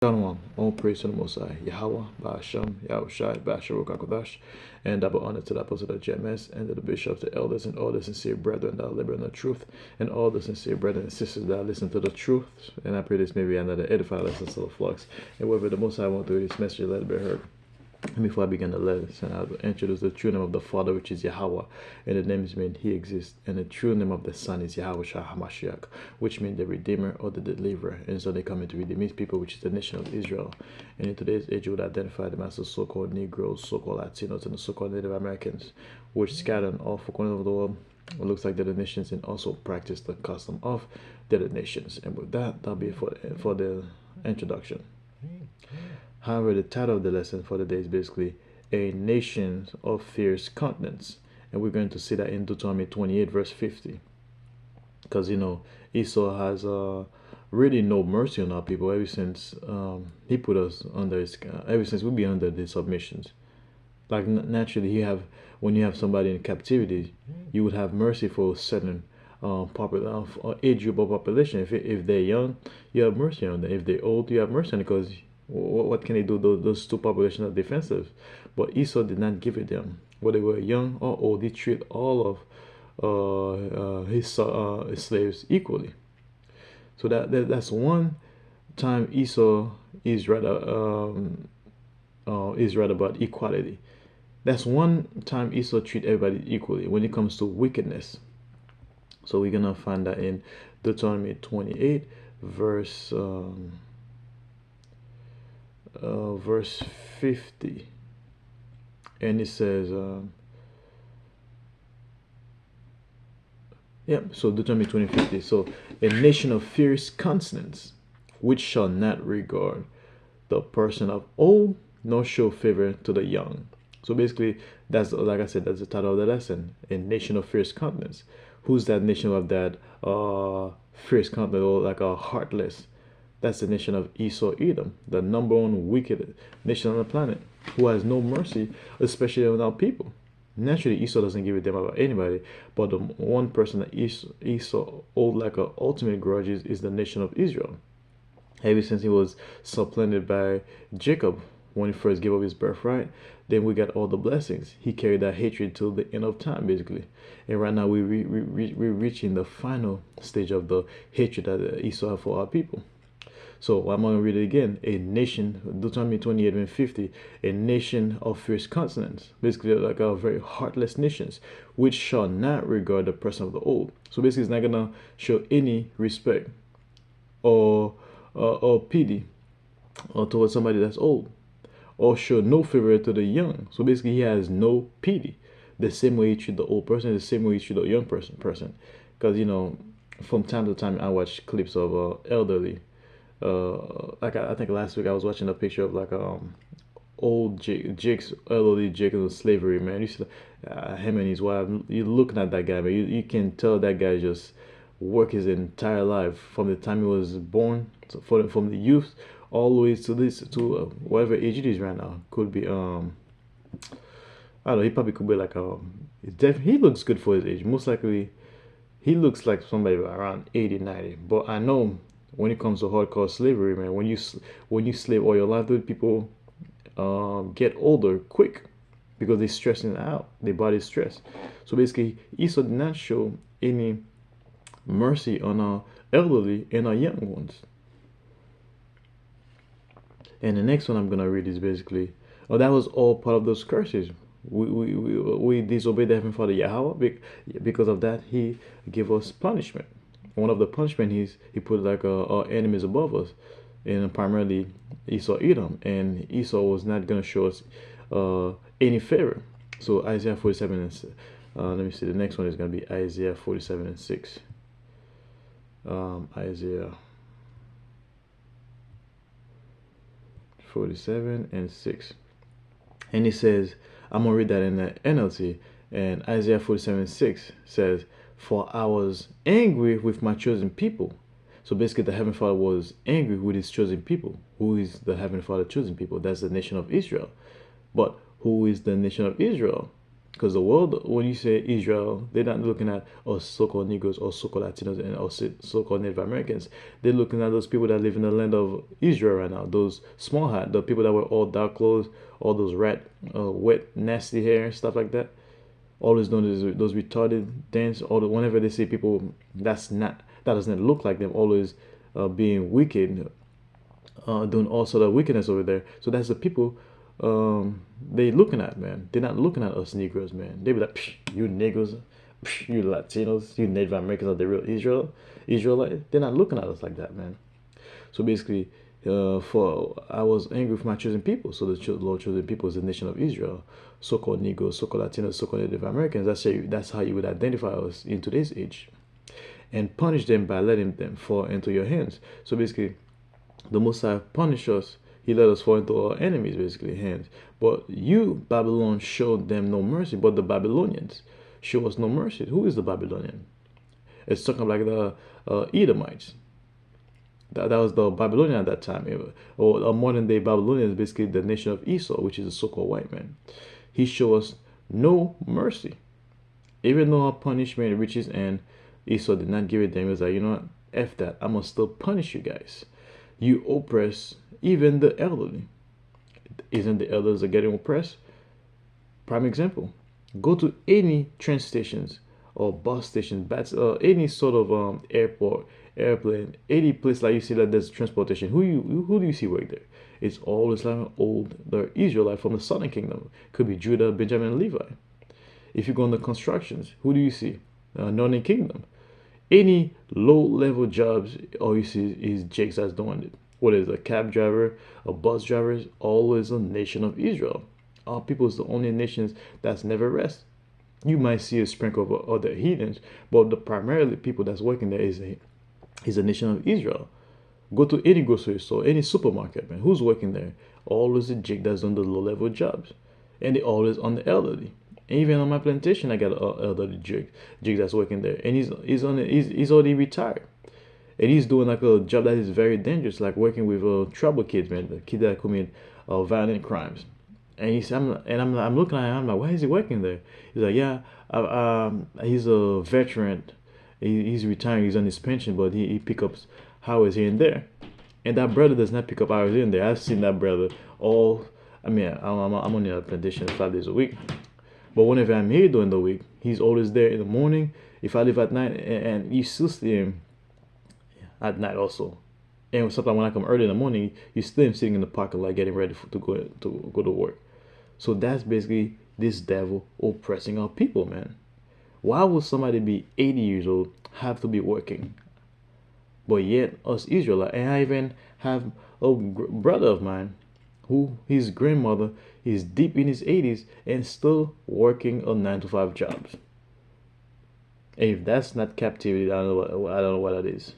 Shalom, all praise to the Most High, Yahweh, Ba'ashem, Yahushai, Ba'ashem, Kodash, and double honor to the apostles of GMS, and to the bishops, the elders, and all the sincere brethren that labor in the truth, and all the sincere brethren and sisters that listen to the truth. And I pray this may be another edifying lesson to the flocks. And wherever the Most High want through this message, let it be heard. And before I begin the lesson, I will introduce the true name of the Father, which is Yahweh, and the name means He exists. And the true name of the Son is Yahweh Shah HaMashiach, which means the Redeemer or the Deliverer. And so they come into redeem His people, which is the nation of Israel. And in today's age, you would identify them as the so-called Negroes, so-called Latinos, and the so-called Native Americans, which scattered in all four corners of the world. It looks like the other nations and also practice the custom of the other nations. And with that, that'll be for the introduction. However, the title of the lesson for today is basically A Nation of Fierce Countenance. And we're going to see that in Deuteronomy 28 verse 50. Because, Esau has really no mercy on our people ever since he put us under his, ever since we've been under his submissions. Like naturally, when you have somebody in captivity, you would have mercy for certain age group of population. If they're young, you have mercy on them. If they're old, you have mercy on them, because what can they do? Those two populations are defensive. But Esau did not give it them. Whether they were young or old, he treated all of his slaves equally. So that's one time Esau is right about equality. That's one time Esau treat everybody equally when it comes to wickedness. So we're gonna find that in Deuteronomy 28 verse 50, and it says so Deuteronomy 20:50. So a nation of fierce countenance, which shall not regard the person of old, nor show favor to the young. So basically, that's, like I said, that's the title of the lesson. A nation of fierce countenance. Who's that nation of that fierce countenance, or like a heartless? That's the nation of Esau Edom, the number one wicked nation on the planet, who has no mercy, especially on our people. Naturally, Esau doesn't give a damn about anybody, but the one person that Esau owed like an ultimate grudge is the nation of Israel. Ever since he was supplanted by Jacob when he first gave up his birthright, then we got all the blessings. He carried that hatred till the end of time, basically. And right now we're reaching the final stage of the hatred that Esau had for our people. So I'm going to read it again. A nation, Deuteronomy 28 and 50, a nation of fierce countenance. Basically, like a very heartless nations, which shall not regard the person of the old. So basically, it's not going to show any respect or pity or towards somebody that's old, or show no favor to the young. So basically, he has no pity. The same way he treat the old person, the same way he treat the young person. Because, from time to time, I watch clips of elderly. Like I think last week I was watching a picture of like old Jake's elderly Jake in slavery, man. You see him and his wife. You looking at that guy, man. You can tell that guy just worked his entire life from the time he was born, from the youth all the way to whatever age it is right now. Could be I don't know. He probably could be like he looks good for his age. Most likely, he looks like somebody around 80, 90. But I know, when it comes to hardcore slavery, man, when you slave all your life, those people get older quick because they're stressing out. Their body's stressed. So basically, Esau did not show any mercy on our elderly and our young ones. And the next one I'm gonna read is basically, that was all part of those curses. We disobeyed the Heavenly Father Yahweh. Because of that, He gave us punishment. One of the punishment he put like our enemies above us, and primarily Esau Edom, and Esau was not gonna show us any favor. So Isaiah 47 and let me see, the next one is gonna be Isaiah 47 and 6. Isaiah 47 and 6, and it says, I'm gonna read that in the NLT, and Isaiah 47 and 6 says, for I was angry with my chosen people. So basically, the Heavenly Father was angry with His chosen people. Who is the Heavenly Father chosen people? That's the nation of Israel. But who is the nation of Israel? Because the world, when you say Israel, they're not looking at us so-called Negroes or so-called Latinos and or so-called Native Americans. They're looking at those people that live in the land of Israel right now. Those small hat, the people that wear all dark clothes, all those wet, nasty hair, stuff like that. Always doing those retarded things. Whenever they see people that doesn't look like them, always being wicked, doing all sort of wickedness over there. So that's the people they looking at, man. They're not looking at us Negroes, man. They be like, psh, you Negroes, psh, you Latinos, you Native Americans are the real Israelite. They're not looking at us like that, man. So basically, for I was angry with my chosen people. So the Lord chosen people is the nation of Israel, so-called Negroes, so-called Latinos, so-called Native Americans. That's how you would identify us in today's age, and punish them by letting them fall into your hands. So basically, the Most High punish us. He let us fall into our enemies, basically, hands. But you, Babylon, showed them no mercy. But the Babylonians show us no mercy. Who is the Babylonian? It's talking like the Edomites. That was the Babylonian at that time. Or a modern day Babylonian is basically the nation of Esau, which is a so-called white man. He showed us no mercy. Even though our punishment reaches and Esau did not give it them, he was like, you know what? F that. I'm going to still punish you guys. You oppress even the elderly. Isn't the elders are getting oppressed? Prime example. Go to any train stations or bus stations, any sort of airport, airplane, any place like you see that there's transportation. Who do you see work there? It's always like an older Israelite from the southern kingdom. Could be Judah, Benjamin, Levi. If you go on the constructions, who do you see? Northern kingdom. Any low-level jobs, all you see is Jakes that's doing it. What is a cab driver, a bus driver, is always a nation of Israel. Our people is the only nations that's never rest. You might see a sprinkle of other heathens, but the primarily people that's working there is a nation of Israel. Go to any grocery store, any supermarket, man. Who's working there? Always a Jake that's on the low-level jobs, and they always on the elderly. Even on my plantation, I got an elderly Jake that's working there, and he's already retired, and he's doing like a job that is very dangerous, like working with trouble kids, man, the kids that commit violent crimes. And I'm looking at him, I'm like, why is he working there? He's like, yeah, he's a veteran, he's retiring, he's on his pension, but he pick up hours here and there, and that brother does not pick up hours here and there. I've seen that brother all. I mean, I'm only on a plantation 5 days a week. But whenever I'm here during the week, he's always there in the morning. If I leave at night, and you still see him at night also. And sometimes when I come early in the morning, you still him sitting in the parking lot getting ready to go to work. So that's basically this devil oppressing our people, man. Why would somebody be 80 years old have to be working? But yet us Israelites, and I even have a brother of mine who his grandmother is deep in his 80s and still working a 9 to 5 jobs. And if that's not captivity, I don't know what that is.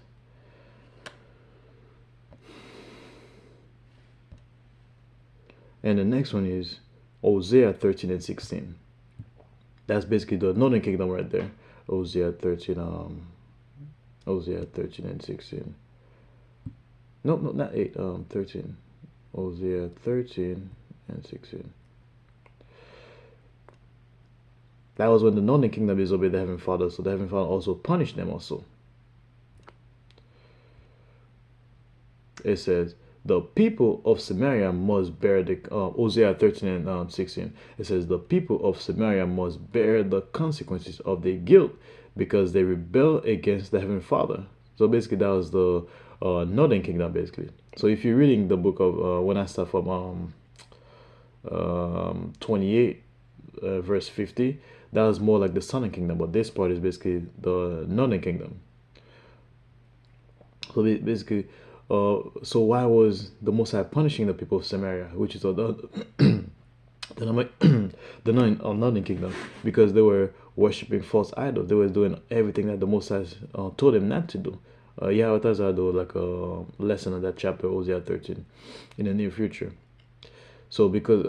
And the next one is Hosea 13 and 16. That's basically the northern kingdom right there. Hosea 13 and 16. No, not 8, 13. Hosea 13 and 16. That was when the northern kingdom disobeyed the Heavenly Father, so the Heavenly Father also punished them also. It says, the people of Samaria must bear the, Hosea 13 and 16. It says, the people of Samaria must bear the consequences of their guilt because they rebel against the Heavenly Father. So basically that was the northern kingdom basically. So if you're reading the book of when I start from 28 verse 50, that was more like the southern kingdom, but this part is basically the northern kingdom. So basically, so why was the Most High punishing the people of Samaria, which is the northern kingdom? Because they were worshiping false idols. They were doing everything that the Most High told them not to do. Yeah, I'll do like a lesson on that chapter, Hosea 13, in the near future. So because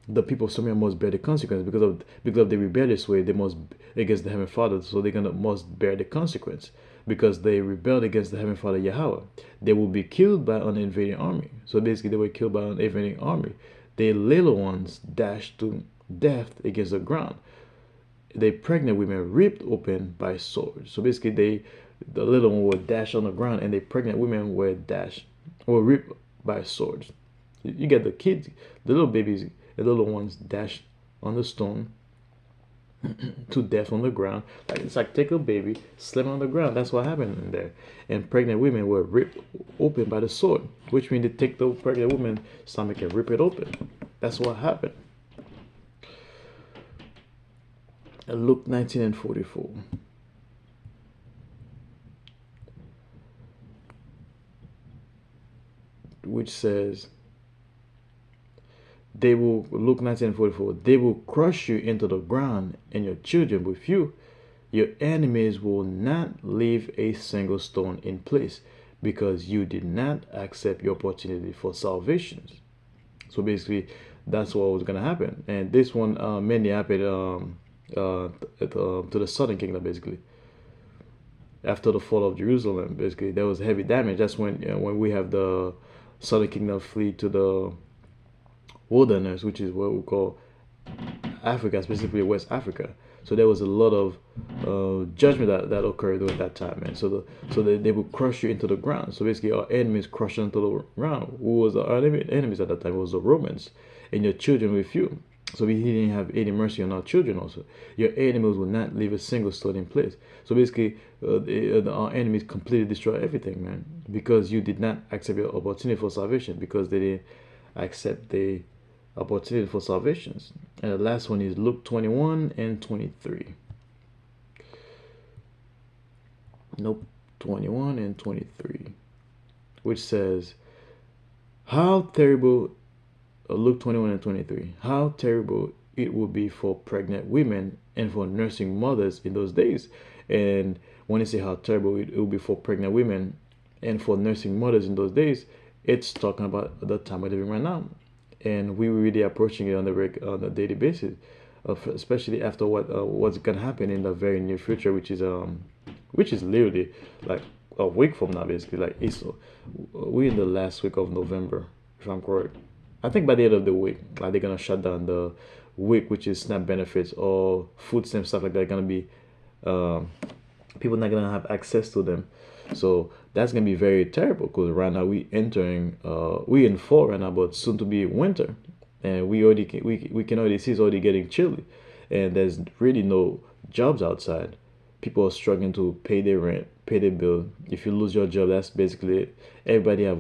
the people of Samaria must bear the consequence because of the rebellious way, they must against the Heavenly Father, so they must bear the consequence because they rebelled against the Heavenly Father Yahweh. They will be killed by an invading army. So basically, they were killed by an invading army. Their little ones dashed to death against the ground. the pregnant women ripped open by swords. So basically, the little one were dashed on the ground, and the pregnant women were dashed or ripped by swords. You get the kids, the little babies, the little ones dashed on the stone to death on the ground. Like it's like take a baby, slam on the ground. That's what happened in there. And pregnant women were ripped open by the sword, which means they take the pregnant woman's stomach and rip it open. That's what happened. Luke 19 and 44. Which says, they will, Luke 19 and 44, they will crush you into the ground and your children with you. Your enemies will not leave a single stone in place because you did not accept your opportunity for salvation. So basically, that's what was going to happen. And this one mainly happened to the southern kingdom, basically. After the fall of Jerusalem, basically, there was heavy damage. That's when we have the southern kingdom flee to the wilderness, which is what we call Africa, specifically West Africa. So there was a lot of judgment that occurred during that time, man. So they would crush you into the ground. So basically, our enemies crushed into the ground. Who was our enemies at that time? It was the Romans, and your children with you. So he didn't have any mercy on our children. Also, your enemies will not leave a single stone in place. So basically, our enemies completely destroy everything, man, because you did not accept your opportunity for salvation, because they didn't accept the opportunity for salvations. And the last one is Luke 21 and 23. Nope, 21 and 23, which says, how terrible, Luke 21 and 23, how terrible it would be for pregnant women and for nursing mothers in those days. And when I say how terrible it would be for pregnant women and for nursing mothers in those days, it's talking about the time we're living right now. And we were really approaching it on a daily basis, especially after what's gonna happen in the very near future, which is literally like a week from now, basically. Like we're in the last week of November, if I'm correct. I think by the end of the week, like they're gonna shut down the week, which is SNAP benefits or food stamp stuff like that. Gonna be people not gonna have access to them. So that's gonna be very terrible because right now we in fall right now, but soon to be winter, and we can already see it's already getting chilly, and there's really no jobs outside. People are struggling to pay their rent, pay their bill. If you lose your job, that's basically it. Everybody have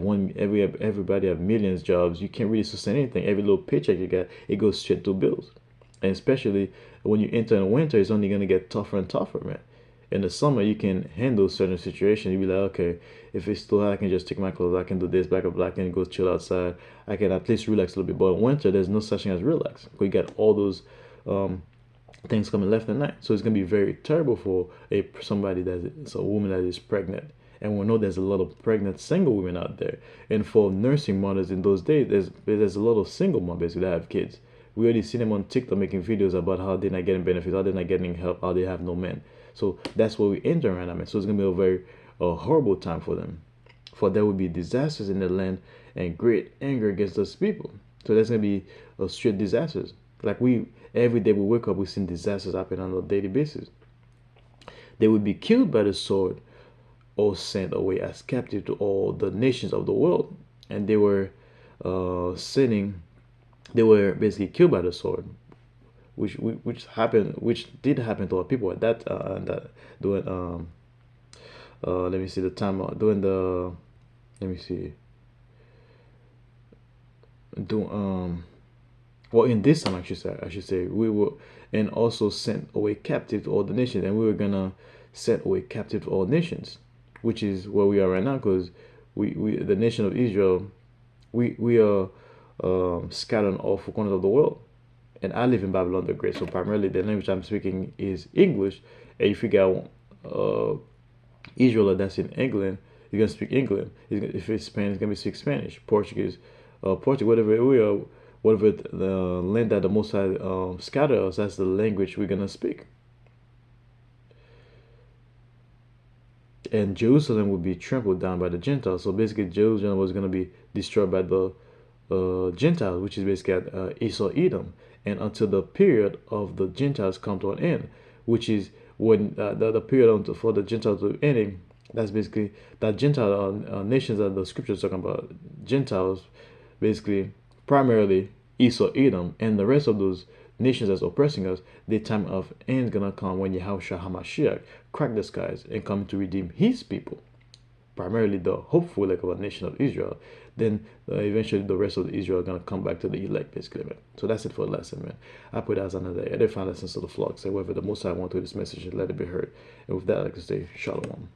millions jobs. You can't really sustain anything. Every little paycheck you get, it goes straight to bills, and especially when you enter in winter, it's only gonna get tougher and tougher, man. In the summer, you can handle certain situations. You be like, okay, if it's too hot, I can just take my clothes. I can do this, back up, I can go chill outside. I can at least relax a little bit. But in winter, there's no such thing as relax. We got all those things coming left and right. So it's gonna be very terrible for a woman that is pregnant. And we know there's a lot of pregnant single women out there. And for nursing mothers in those days, there's a lot of single mothers that have kids. We already see them on TikTok making videos about how they're not getting benefits, how they're not getting help, how they have no men. So that's what we enter right now, man. So it's gonna be a very horrible time for them. For there will be disasters in the land and great anger against those people. So there's gonna be straight disasters. Like every day we wake up, we see disasters happen on a daily basis. They would be killed by the sword or sent away as captive to all the nations of the world. And they were sinning. They were basically killed by the sword, which did happen to our people at that during let me see the time during the let me see do well in this time I should say we were and also sent away captive to all the nations, and we were gonna send away captive to all nations, which is where we are right now, because we the nation of Israel, we are scattered on all four corners of the world. And I live in Babylon the Great, so primarily the language I'm speaking is English. And if you got Israel that's in England, you're gonna speak England. If it's Spanish, it's gonna be speak Spanish, Portuguese, Portuguese, whatever we are, whatever the land that the Most High scatter us, that's the language we're gonna speak. And Jerusalem would be trampled down by the Gentiles. So basically, Jerusalem was gonna be destroyed by the Gentiles, which is basically Esau, Edom, and until the period of the Gentiles come to an end, which is when the period for the Gentiles to ending. That's basically that Gentile nations that the scriptures talking about. Gentiles, basically, primarily Esau, Edom, and the rest of those nations that's oppressing us. The time of end is gonna come when Yahushua Hamashiach crack the skies and come to redeem His people, primarily the hopeful like of a nation of Israel. Then eventually the rest of Israel are gonna come back to the elect, basically, man. So that's it for the lesson, man. I put that as another edifying lesson to the flock. Say whether the Most High want to this message, let it be heard. And with that, like I say, Shalom.